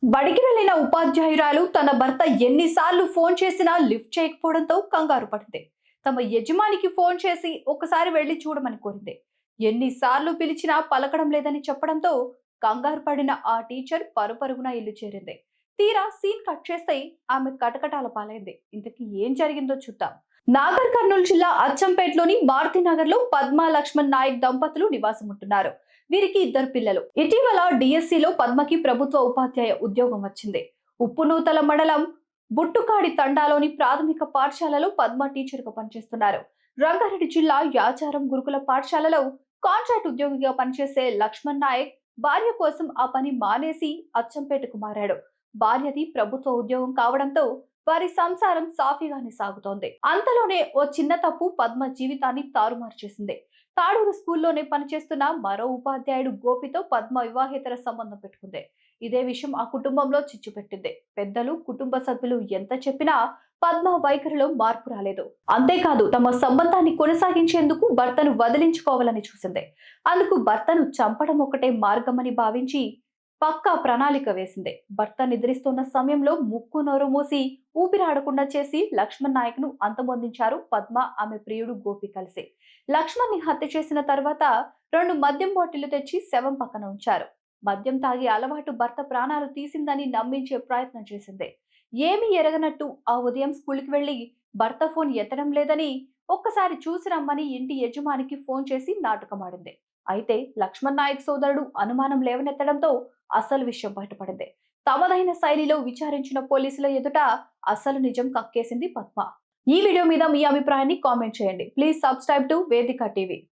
బడికి వెళ్లిన ఉపాధ్యాయురాలు తన భర్త ఎన్నిసార్లు ఫోన్ చేసినా లిఫ్ట్ చేయకపోవడంతో కంగారు పడింది. తమ యజమానికి ఫోన్ చేసి ఒకసారి వెళ్లి చూడమని కోరింది. ఎన్నిసార్లు పిలిచినా పలకడం లేదని చెప్పడంతో కంగారు పడిన ఆ టీచర్ పరుపరుగున ఇల్లు చేరింది. తీరా సీన్ కట్ చేస్తే ఆమె కటకటాల పాలైంది. ఇంతకీ ఏం జరిగిందో చూద్దాం. నాగర్ కర్నూలు జిల్లా అచ్చంపేటలోని మారుతినగర్ లో పద్మా లక్ష్మణ్ నాయక్ దంపతులు నివాసం ఉంటున్నారు. వీరికి ఇద్దరు పిల్లలు. ఇటీవల డిఎస్సిలో పద్మకి ప్రభుత్వ ఉపాధ్యాయ ఉద్యోగం వచ్చింది. ఉప్పునూతల మండలం బుట్టుకాడి తండాలోని ప్రాథమిక పాఠశాలలో పద్మ టీచర్ గా పనిచేస్తున్నారు. రంగారెడ్డి జిల్లా యాచారం గురుకుల పాఠశాలలో కాంట్రాక్ట్ ఉద్యోగిగా పనిచేసే లక్ష్మణ్ నాయక్ భార్య కోసం ఆ పని మానేసి అచ్చంపేటకు మారాడు. భార్యది ప్రభుత్వ ఉద్యోగం కావడంతో వారి సంసారం సాఫీగానే సాగుతోంది. అంతలోనే ఓ చిన్న తప్పు పద్మ జీవితాన్ని తారుమారు చేసింది. తాడూరు స్కూల్లోనే పనిచేస్తున్న మరో ఉపాధ్యాయుడు గోపితో పద్మ వివాహేతర సంబంధం పెట్టుకుంది. ఇదే విషయం ఆ కుటుంబంలో చిచ్చు పెట్టింది. పెద్దలు, కుటుంబ సభ్యులు ఎంత చెప్పినా పద్మ వైఖరిలో మార్పు రాలేదు. అంతేకాదు తమ సంబంధాన్ని కొనసాగించేందుకు భర్తను వదిలించుకోవాలని చూసింది. అందుకు భర్తను చంపడం ఒకటే మార్గమని భావించి పక్కా ప్రణాళిక వేసింది. భర్త నిద్రిస్తున్న సమయంలో ముక్కు నోరు మూసి ఊపిరాడకుండా చేసి లక్ష్మణ్ నాయక్ ను అంతమొందించారు పద్మ, ఆమె ప్రియుడు గోపి కలిసి. లక్ష్మణ్ ని హత్య చేసిన తర్వాత 2 మద్యం బాటిళ్లు తెచ్చి శవం పక్కన ఉంచారు. మద్యం తాగి అలవాటు భర్త ప్రాణాలు తీసిందని నమ్మించే ప్రయత్నం చేసింది. ఏమీ ఎరగనట్టు ఆ ఉదయం స్కూల్కి వెళ్లి భర్త ఫోన్ ఎత్తడం లేదని ఒక్కసారి చూసి రమ్మని ఇంటి యజమానికి ఫోన్ చేసి నాటకమాడింది. అయితే లక్ష్మణ్ నాయక్ సోదరుడు అనుమానం లేవనెత్తడంతో అసలు విషయం బయటపడింది. తమదైన శైలిలో విచారించిన పోలీసుల ఎదుట అసలు నిజం కక్కేసింది పద్మ. ఈ వీడియో మీద మీ అభిప్రాయాన్ని కామెంట్ చేయండి. ప్లీజ్ సబ్స్క్రైబ్ టు వేదిక టీవీ.